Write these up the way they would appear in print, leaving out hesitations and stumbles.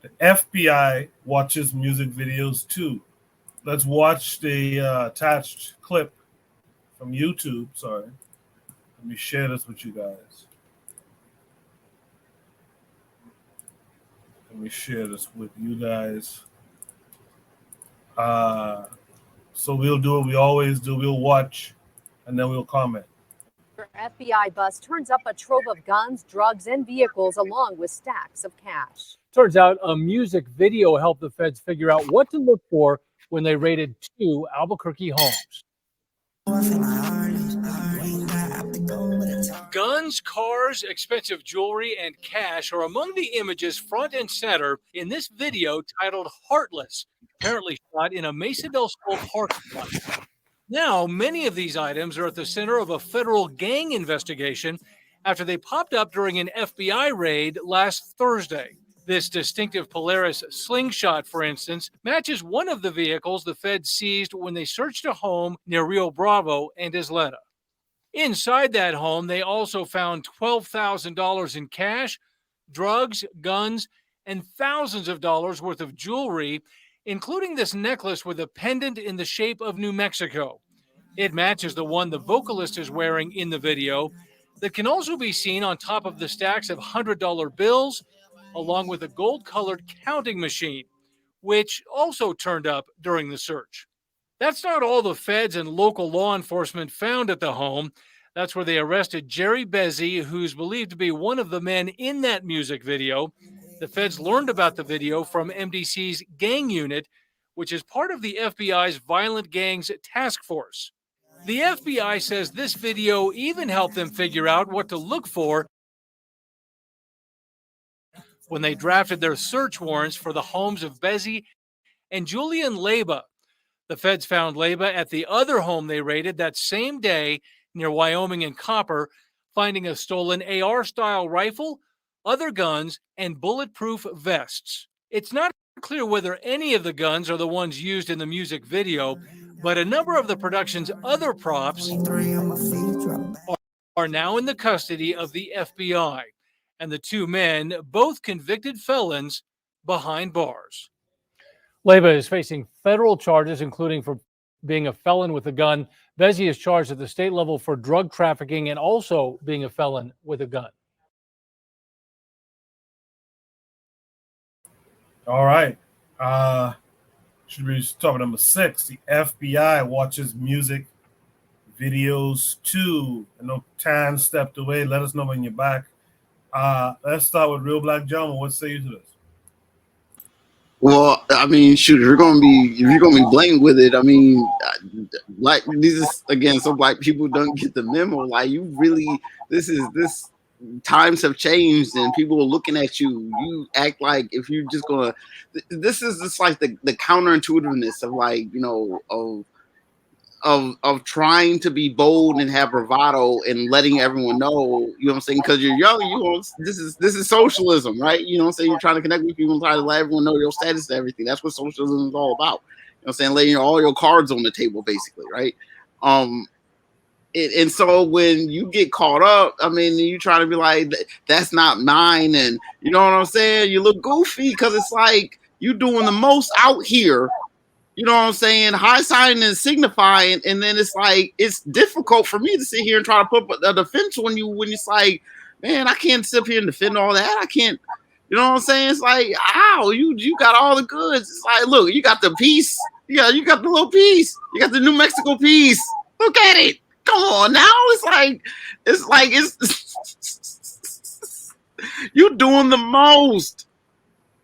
The FBI watches music videos too. Let's watch the attached clip from YouTube. Sorry. Let me share this with you guys. Let me share this with you guys. Uh, so we'll do what we always do. We'll watch and then we'll comment. FBI bus turns up a trove of guns, drugs, and vehicles along with stacks of cash. Turns out a music video helped the feds figure out what to look for when they raided 2 Albuquerque homes. Guns, cars, expensive jewelry, and cash are among the images front and center in this video titled Heartless, apparently shot in a Mesa del Sol parking lot. Now, many of these items are at the center of a federal gang investigation after they popped up during an FBI raid last Thursday. This distinctive Polaris slingshot, for instance, matches one of the vehicles the feds seized when they searched a home near Rio Bravo and Isleta. Inside that home, they also found $12,000 in cash, drugs, guns, and thousands of dollars worth of jewelry, including this necklace with a pendant in the shape of New Mexico. It matches the one the vocalist is wearing in the video that can also be seen on top of the stacks of $100 bills, along with a gold-colored counting machine, which also turned up during the search. That's not all the feds and local law enforcement found at the home. That's where they arrested Jerry Bezzi, who's believed to be one of the men in that music video. The feds learned about the video from MDC's gang unit, which is part of the FBI's Violent Gangs Task Force. The FBI says this video even helped them figure out what to look for when they drafted their search warrants for the homes of Bezzi and Julian Leyba. The feds found Leyba at the other home they raided that same day near Wyoming and Copper, finding a stolen AR-style rifle, other guns, and bulletproof vests. It's not clear whether any of the guns are the ones used in the music video, but a number of the production's other props are now in the custody of the FBI, and the 2 men, both convicted felons, behind bars. Leyba is facing federal charges, including for being a felon with a gun. Bezzi is charged at the state level for drug trafficking and also being a felon with a gun. All right. Should be topic number 6. The FBI watches music videos too. I know Tan stepped away. Let us know when you're back. Let's start with Real Black Gentleman. What say you to this? Well, I mean, shoot, if you're gonna be blamed with it, I mean, like these is again, so black people don't get the memo. Like you really, this times have changed and people are looking at you. You act like if you're just gonna. This is just like the counterintuitiveness of like of trying to be bold and have bravado and letting everyone know, you know what I'm saying? Because you're young, this is socialism, right? You know what I'm saying? You're trying to connect with people and try to let everyone know your status and everything. That's what socialism is all about. You know what I'm saying? Laying all your cards on the table, basically, right? And so when you get caught up, I mean, you try to be like, that's not mine, and you know what I'm saying? You look goofy because it's like you doing the most out here. You know what I'm saying? High signing and signifying, and then it's like it's difficult for me to sit here and try to put a defense on you when it's like, man, I can't sit here and defend all that. I can't, you know what I'm saying? It's like, ow, you got all the goods. It's like, look, you got the piece, yeah, you got the little piece, you got the New Mexico piece. Look at it. Come on now. It's like you doing the most.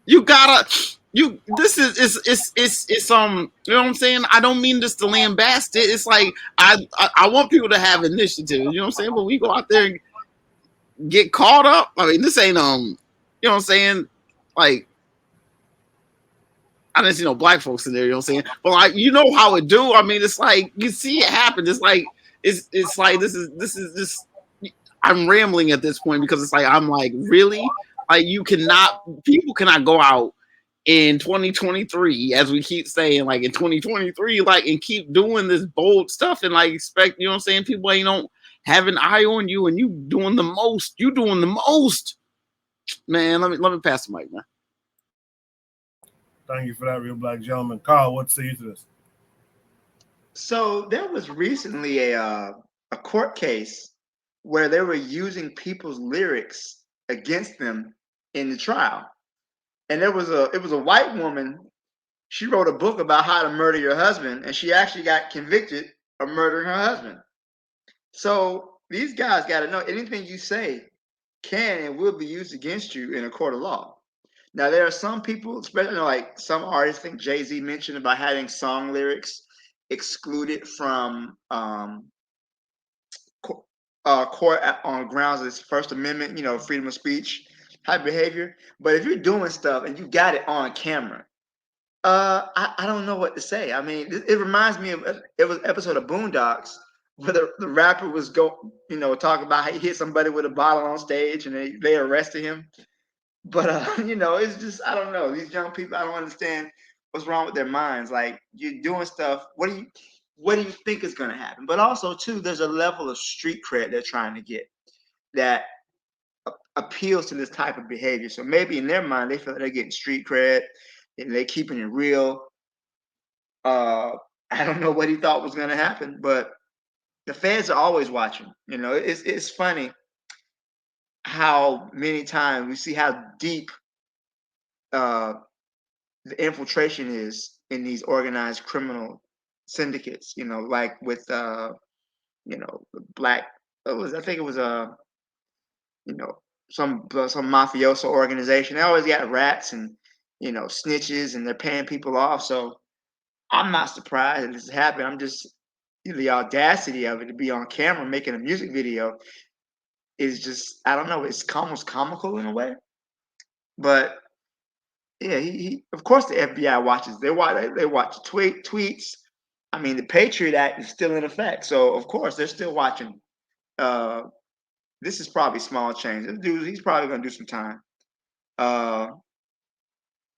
You gotta. This is you know what I'm saying? I don't mean this to lambast it. It's like I want people to have initiative, you know what I'm saying? But we go out there and get caught up. I mean, this ain't you know what I'm saying? Like I didn't see no black folks in there, you know what I'm saying? But like you know how it do. I mean, it's like you see it happen. It's like it's like this is I'm rambling at this point because it's like I'm like, really? Like people cannot go out in 2023, as we keep saying, like in 2023, like and keep doing this bold stuff and like expect, you know what I'm saying, people ain't don't have an eye on you and you doing the most. Man, let me pass the mic, man. Thank you for that, real black gentleman. Carl, what say you to this? So there was recently a court case where they were using people's lyrics against them in the trial, and it was a white woman. She wrote a book about how to murder your husband, and she actually got convicted of murdering her husband. So these guys got to know anything you say can and will be used against you in a court of law. Now, there are some people, especially like some artists, I think Jay-Z mentioned about having song lyrics excluded from court on grounds of this First Amendment, freedom of speech type behavior. But if you're doing stuff and you got it on camera, I don't know what to say. I mean, it reminds me of it was an episode of Boondocks where the rapper was talking about how he hit somebody with a bottle on stage and they arrested him. But it's just I don't know. These young people, I don't understand what's wrong with their minds. Like you're doing stuff. What do you think is going to happen? But also too, there's a level of street cred they're trying to get that appeals to this type of behavior. So maybe in their mind, they feel like they're getting street cred and they're keeping it real. I don't know what he thought was going to happen, but the feds are always watching. It's funny how many times we see how deep the infiltration is in these organized criminal syndicates. Like with black. I think it was some mafioso organization. They always got rats and snitches, and they're paying people off. So I'm not surprised that this has happened. I'm just the audacity of it to be on camera making a music video is just I don't know. It's almost comical in a way, but yeah, he of course the FBI watches. They watch tweets. I mean, the Patriot Act is still in effect, so of course they're still watching. This is probably small change. This dude, he's probably gonna do some time.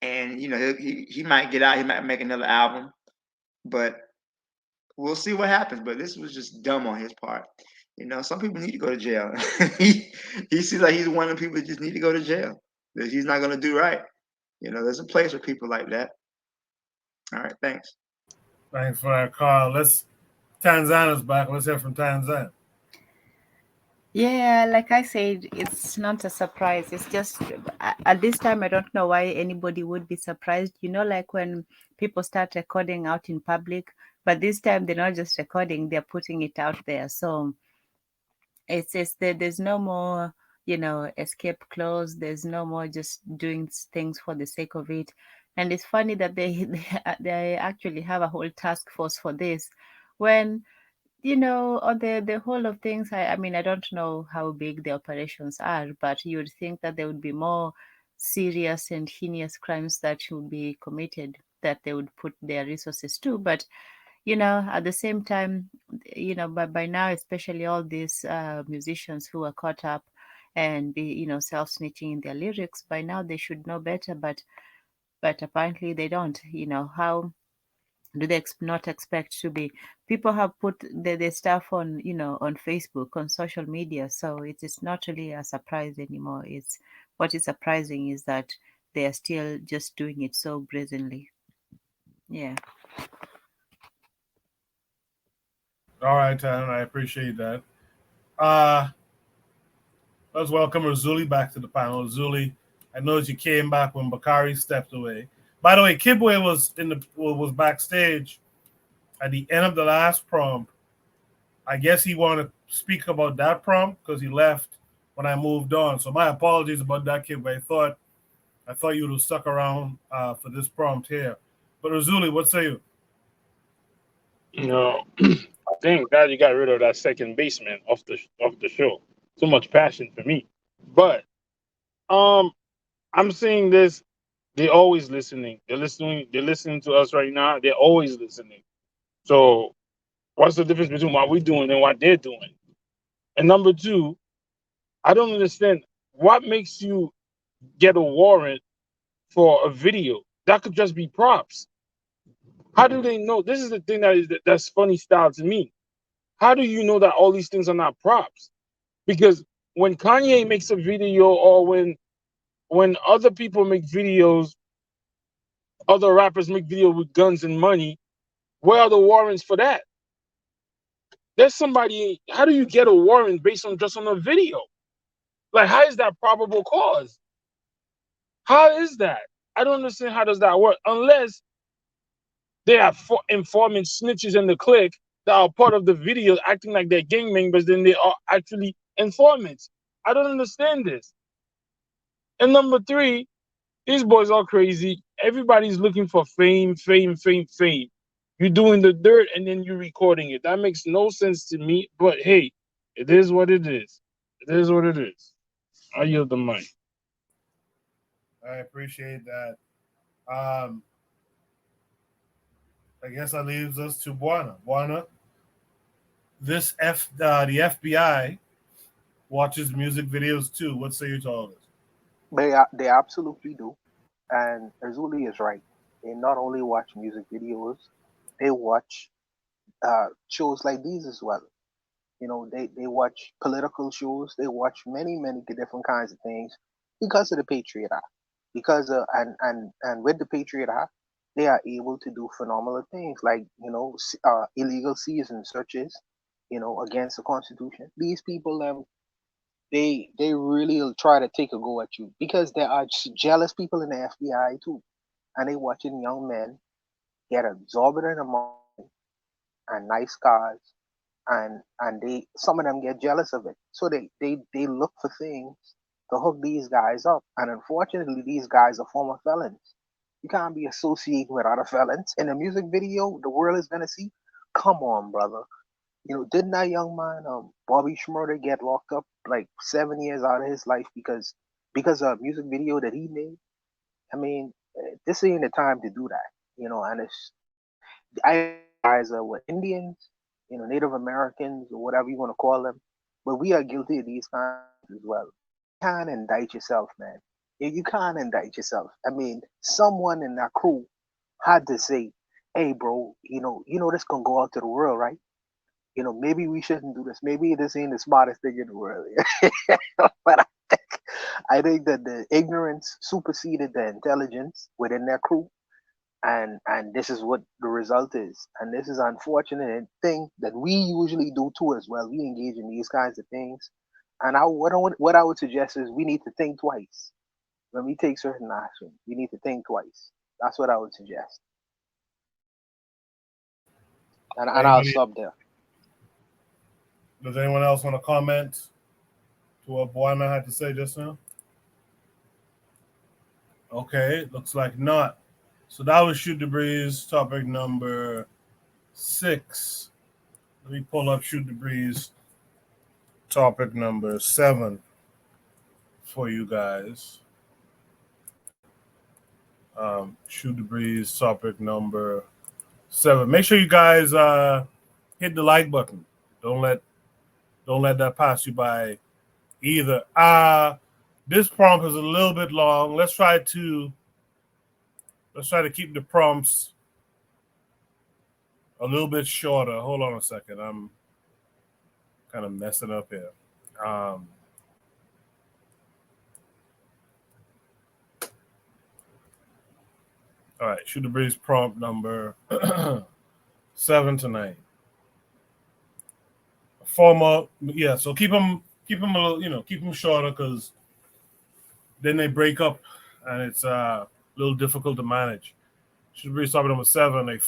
And he might get out. He might make another album, but we'll see what happens. But this was just dumb on his part. Some people need to go to jail. he seems like he's one of the people that just need to go to jail. That he's not gonna do right. There's a place for people like that. All right, thanks. Thanks for that, Carl. Tanzania's back. Let's hear from Tanzania. Yeah, like I said, it's not a surprise. It's just at this time, I don't know why anybody would be surprised. Like when people start recording out in public, but this time they're not just recording, they're putting it out there. So there's no more, escape clause. There's no more just doing things for the sake of it. And it's funny that they actually have a whole task force for this when on the whole of things, I mean, I don't know how big the operations are, but you would think that there would be more serious and heinous crimes that would be committed that they would put their resources to. But, at the same time, by now, especially all these musicians who are caught up and be, self-snitching in their lyrics, by now they should know better, but apparently they don't. How do they not expect to be? People have put the stuff on on Facebook, on social media, so it is not really a surprise anymore. It's what is surprising is that they are still just doing it so brazenly. Yeah. All right, Tan, I appreciate that. Let's welcome Razuli back to the panel. Razuli, I noticed you came back when Bakari stepped away. By the way, Kibwe was backstage at the end of the last prompt. I guess he wanted to speak about that prompt because he left when I moved on. So my apologies about that, Kibwe. I thought you would have stuck around for this prompt here. But Razuli, what say you? I think that you got rid of that second baseman off the show. So much passion for me. But I'm saying this. They're always listening. They're listening to us right now. They're always listening. So what's the difference between what we're doing and what they're doing? And number two, I don't understand what makes you get a warrant for a video. That could just be props. How do they know? This is the thing that's funny style to me. How do you know that all these things are not props? Because when Kanye makes a video or when other people make videos, other rappers make videos with guns and money. Where are the warrants for that? There's somebody. How do you get a warrant based on just on a video? Like, how is that probable cause? How is that? I don't understand how does that work unless they are informants, snitches in the clique that are part of the video acting like they're gang members, then they are actually informants. I don't understand this. And number three, these boys are crazy. Everybody's looking for fame, fame, fame, fame. You're doing the dirt and then you're recording it. That makes no sense to me. But hey, it is what it is. It is what it is. I yield the mic. I appreciate that. I guess that leaves us to Buana. Buana, the FBI watches music videos too. What say you to all this? They absolutely do, and Azuli is right. They not only watch music videos, they watch shows like these as well. You know, they watch political shows. They watch many different kinds of things because of the Patriot Act. Because and with the Patriot Act, they are able to do phenomenal things like illegal season searches, against the Constitution. These people they really will try to take a go at you because there are jealous people in the FBI too, and they watching young men get exorbitant amount and nice cars, and they some of them get jealous of it, so they look for things to hook these guys up, and unfortunately, these guys are former felons. You can't be associating with other felons in a music video. The world is gonna see. Come on, brother. Didn't that young man, Bobby Schmurder, get locked up like 7 years out of his life because of a music video that he made? I mean, this ain't the time to do that, And I guys are what Indians, Native Americans or whatever you want to call them, but we are guilty of these crimes as well. You can't indict yourself, man. You can't indict yourself. I mean, someone in that crew had to say, "Hey, bro, this gonna go out to the world, right? Maybe we shouldn't do this. Maybe this ain't the smartest thing in the world." But I think that the ignorance superseded the intelligence within their crew, and this is what the result is. And this is an unfortunate thing that we usually do too as well. We engage in these kinds of things, and what I would suggest is we need to think twice when we take certain action. We need to think twice. That's what I would suggest. And I'll stop there. Does anyone else want to comment to what Buana had to say just now? Okay, looks like not. So that was Shoot the Breeze, topic number 6. Let me pull up Shoot the Breeze, topic number 7 for you guys. Shoot the Breeze, topic number 7. Make sure you guys hit the like button. Don't let that pass you by either. This prompt is a little bit long. Let's try to keep the prompts a little bit shorter. Hold on a second. I'm kind of messing up here. All right, Shoot the Breeze prompt number 7 tonight. Formal, yeah. So keep them a little, keep them shorter because then they break up and it's a little difficult to manage. Should be topic number 7. A